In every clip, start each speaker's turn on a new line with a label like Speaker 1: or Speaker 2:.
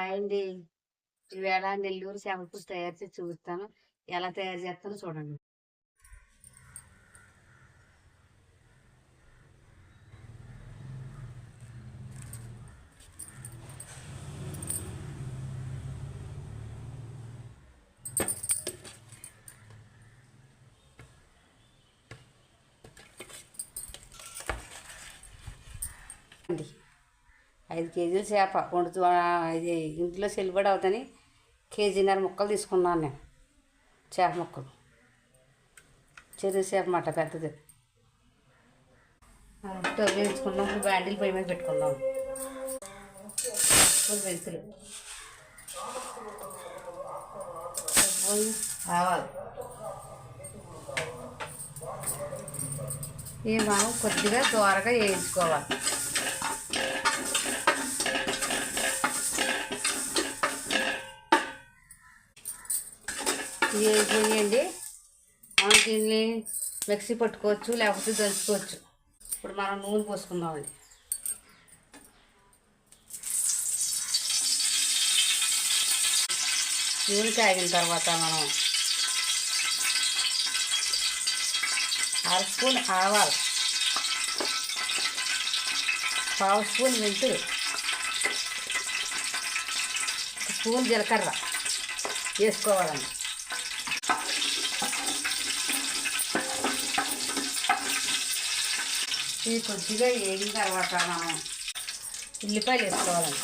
Speaker 1: Hi అండి. ఈవేళ నెల్లూరు చేపల పులుసు తయారు చేసి చూపిస్తాను. ఎలా తయారు చేస్తానో చూడండి. అండి 5 కేజీల చేప వండుతూ ఇది ఇంట్లో చెల్లుబడి అవుతాని కేజీన్నర ముక్కలు తీసుకున్నాను నేను. చేప ముక్కలు చెరువు చేప మాట పెద్దది. స్టవ్ వేసుకున్నాం. ఇప్పుడు బ్యాండిల్ పొయ్యి మీద పెట్టుకుందాం. మెంతులు, ఆవాలు ఇవి మనం కొద్దిగా దోరగా వేయించుకోవాలి. ఇవి వేయండి. మనం దీన్ని మిక్సీ పట్టుకోవచ్చు, లేకపోతే దంచుకోవచ్చు. ఇప్పుడు మనం నూనె పోసుకుందామండి. నూనె కాగిన తర్వాత మనం 1/2 స్పూన్ ఆవాలు, 1/2 స్పూన్ మెంతులు, 1 స్పూన్ జీలకర్ర వేసుకోవాలండి. ఇది కొద్దిగా వేగిన తర్వాత మనం ఉల్లిపాయలు వేసుకోవాలండి.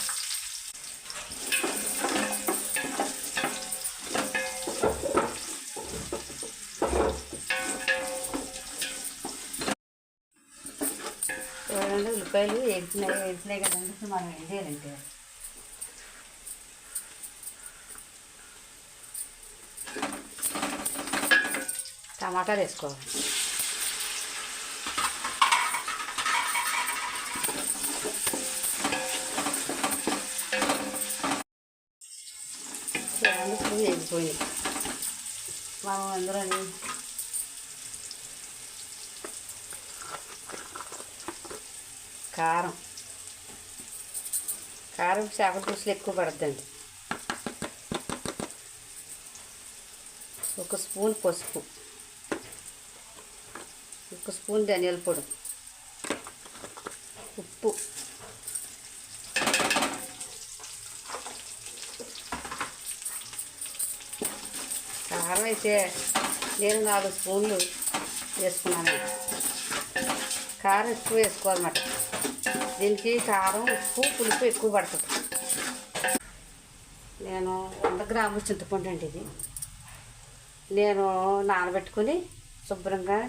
Speaker 1: చూడండి, ఉల్లిపాయలు వేగినాయి కదండి. ఇప్పుడు మనం ఏం చేయాలంటే టమాటాలు వేసుకోవాలి. చూడండి, ఇప్పుడు వేగిపోయింది. మనం అందులో కారం చేపల పులుసులు ఎక్కువ పడుతుందండి. 1 స్పూన్ పసుపు, 1 స్పూన్ ధనియాల పొడి, ఉప్పు, కారం అయితే నేను 4 స్పూన్లు వేసుకున్నాను. కారం ఎక్కువ వేసుకోవాలన్నమాట. దీనికి కారం, ఉప్పు, పులుపు ఎక్కువ పడుతుంది. నేను 100 గ్రాముల చింతపండు అండి. ఇది నేను నానబెట్టుకుని శుభ్రంగా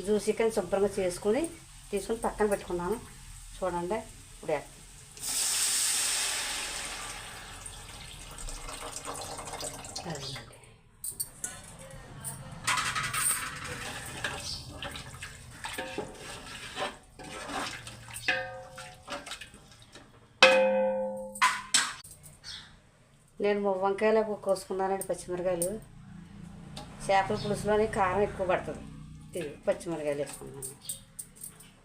Speaker 1: జ్యూసీ శుభ్రంగా చేసుకుని తీసుకుని పక్కన పెట్టుకున్నాను. చూడండి, ఇప్పుడు నేను వంకాయలు కోసుకున్నానండి. పచ్చిమిరకాయలు చేపల పులుసులోని కారం ఎక్కువ పడుతుంది. ఇది పచ్చిమిరకాయలు వేసుకున్నాను.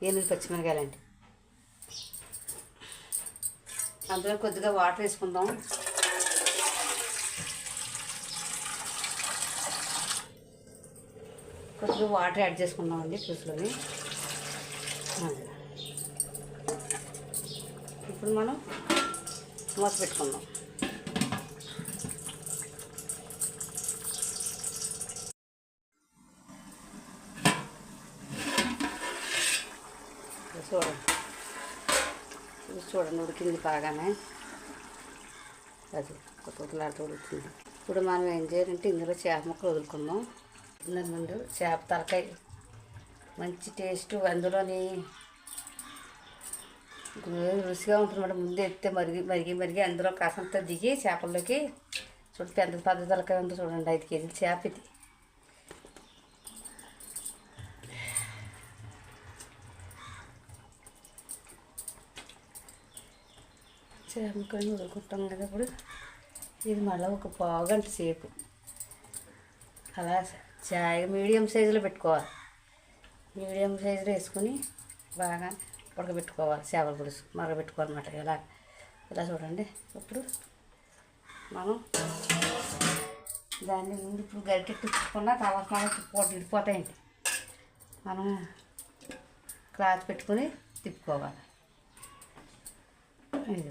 Speaker 1: 8 పచ్చిమిరకాయలు అండి. అందులో కొద్దిగా వాటర్ వేసుకుందాం. కొద్దిగా వాటర్ యాడ్ చేసుకుందామండి పులుసులోని. ఇప్పుడు మనం మూత పెట్టుకుందాం. చూడండి ఉడికింది బాగానే. అది కొత్తలాడుతూ ఉడుకుతుంది. ఇప్పుడు మనం ఏం చేయాలంటే ఇందులో చేప ముక్కలు వదులుకుందాం. ముందు చేప తలకాయ మంచి టేస్ట్ అందులోని రుచిగా ఉంటుందన్నమాట. ముందు ఎత్తే మరిగి అందులో కాసంతా దిగి చేపల్లోకి చూడండి. పెద్ద తలకాయ ఉందో చూడండి. 5 కేజీల చేప ఇది. చేపకొని ఉడుకుంటాం కదా. ఇప్పుడు ఇది మళ్ళీ ఒక పావుగంట సేపు అలా మీడియం సైజులో పెట్టుకోవాలి. మీడియం సైజులో వేసుకుని బాగా ఉడకబెట్టుకోవాలి. చేపల పులుసు మరగబెట్టుకోవాలన్నమాట. ఇలా చూడండి. ఇప్పుడు మనం దాన్ని ముందు ఇప్పుడు గరిటె తిప్పుకున్నా తర్వాత మనం తిడిపోతాయండి. మనం క్లాత్ పెట్టుకుని తిప్పుకోవాలి. ఇది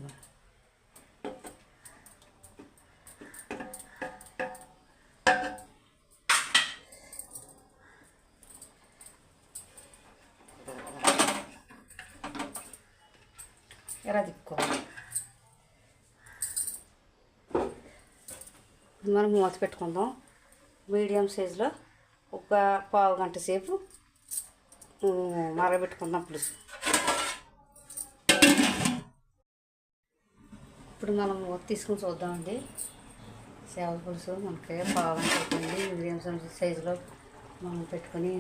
Speaker 1: ఎలా తిప్పుకోవాలి. మనం మూత పెట్టుకుందాం. మీడియం సైజులో ఒక పావు గంట సేపు మరగబెట్టుకుందాం పులుసు. ఇప్పుడు మనం మూత తీసుకుని చూద్దామండి. చేపల పులుసు మనకి పావు గంట అయిపోయింది. మీడియం సైజులో మనం పెట్టుకొని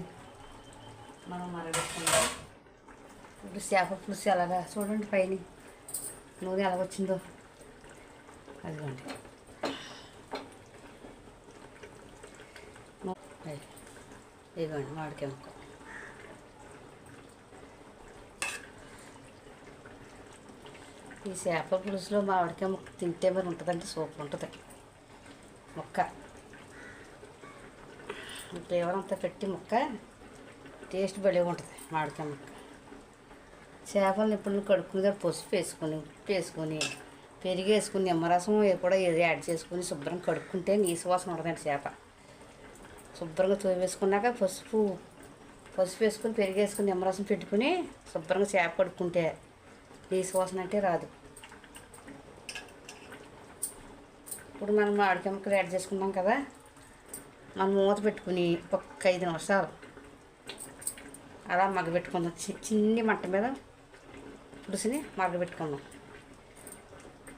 Speaker 1: మనం మరగబెట్టుకుందాం. ఇప్పుడు చేపల పులుసు ఎలాగా చూడండి, పైన నూనె ఎలాగొచ్చిందో అదిగోండి. ఇదిగోండి మామిడికాయ ముక్క. ఈ చేపల పులుసులో మామిడికాయ ముక్క తింటే మరి ఉంటుందంటే సూపర్ ఉంటుంది ముక్క. ఫ్లేవర్ అంతా పెట్టి ముక్క టేస్ట్ భలే ఉంటుంది మామిడికాయ ముక్క. చేపలను ఇప్పుడు కడుక్కుని పసుపు వేసుకొని పెరిగి వేసుకుని నిమ్మరసం కూడా ఏది యాడ్ చేసుకుని శుభ్రంగా కడుక్కుంటే నీసు వాసన ఉండదండి. చేప శుభ్రంగా వేసుకున్నాక పసుపు వేసుకుని పెరిగి వేసుకుని నిమ్మరసం పెట్టుకుని శుభ్రంగా చేప కడుక్కుంటే నీసు వాసన అంటే రాదు. ఇప్పుడు మనం మామిడికాయ ముక్కలు యాడ్ చేసుకున్నాం కదా, మనం మూత పెట్టుకుని ఒక 5 నిమిషాలు అలా మగ్గబెట్టుకుందాం. చిన్ని మంట మీద పులుసుని మగ్గబెట్టుకుందాం.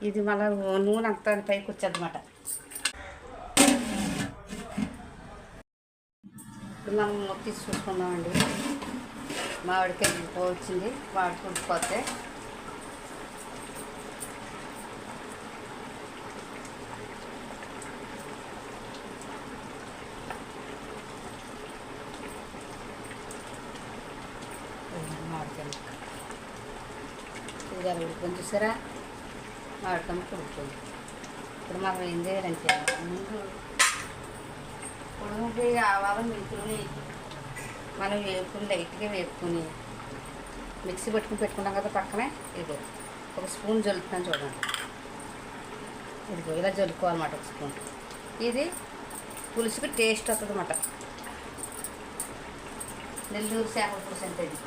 Speaker 1: ఇది మళ్ళీ నూనె అంతా పైకి వచ్చేదన్నమాట. ఇప్పుడు మనం మూత తీసి చూసుకుందామండి. మామిడికాయ వచ్చింది, మామిడికాయ ఉడికిపోతే మామిడికాయ ఇది అలా ఉడుకొని చూసారా, మామిడికాయ ఉడుకుతుంది. ఇప్పుడు మనం ఏం చేయాలంటే ముందు ఉడుకుంటే ఆవాలు మెంతులని మనం లైట్గా వేపుకొని మిక్సీ పెట్టుకుంటాం కదా పక్కనే. ఇదిగో ఒక స్పూన్ జల్లుతున్నాను చూడండి. ఇదిగో ఇలా జల్లుకోవాలన్నమాట ఒక స్పూన్. ఇది పులుసుకి టేస్ట్ వస్తుంది అన్నమాట. నెల్లూరు చేపల పులుసు అంటే ఇది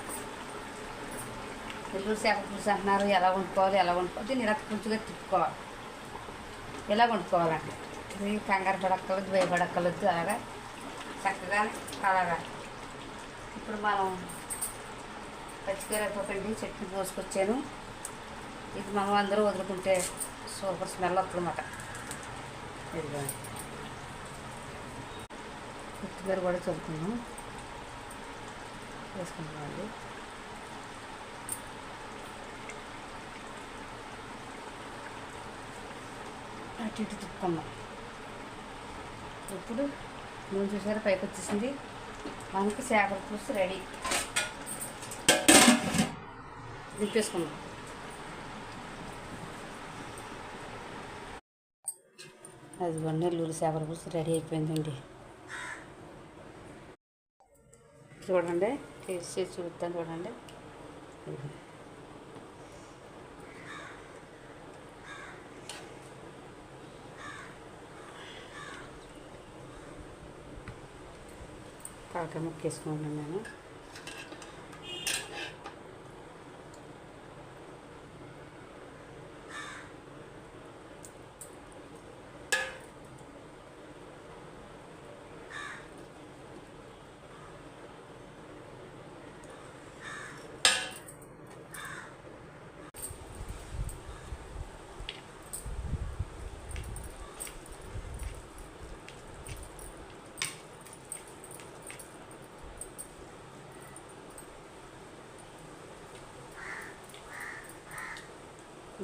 Speaker 1: నెల్లూరు చేపల పులుసు అంటున్నారు. ఎలా వండుకోవాలి దీన్ని ఇలా పులుసుగా తిప్పుకోవాలి. ఇలా వండుకోవాలండి. ఇది కంగారు పడక్కలొద్దు, భయపడక్కలొద్దు. అలాగా చక్కగా అలాగా. ఇప్పుడు మనం పచ్చికరేపాకండి చట్నీ పోసుకొచ్చాను. ఇది మనం అందరూ వదులుకుంటే సూపర్ స్మెల్ వస్తుంది అన్నమాట. ఇదిగో కొత్తిమీర కూడా చదువుకున్నాం వేసుకుంటామండి. అటు ఇటు తిప్పుకున్నాం. ఇప్పుడు నూనె చూసారా పైకి వచ్చేసింది. మనకి చేపల పులుసు రెడీ. దింపేసుకున్నాం. అది నెల్లూరు చేపల పులుసు రెడీ అయిపోయిందండి. చూడండి, టేస్ట్ చేసి చూస్తాను చూడండి. కాక ముక్కేసుకున్నాను నేను.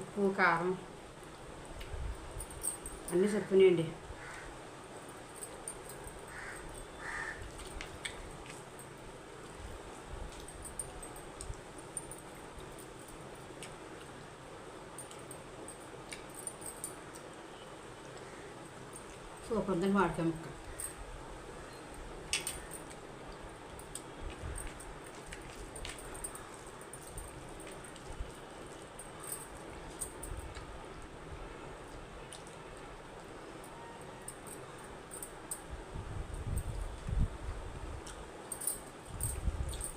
Speaker 1: ఉప్పు కారం అన్నీ సరిపోయినాయండి. సూపర్ ఉందండి మామిడికాయ ముక్క.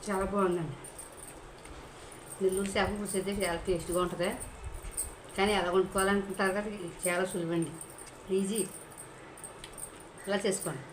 Speaker 1: చాలా బాగుందండి. నెల్లూరు చేప పులుసు అయితే చాలా టేస్ట్గా ఉంటుంది. కానీ ఎలా వండుకోవాలనుకుంటారు కదా, చాలా సులువండి, ఈజీ. ఇలా చేసుకోండి.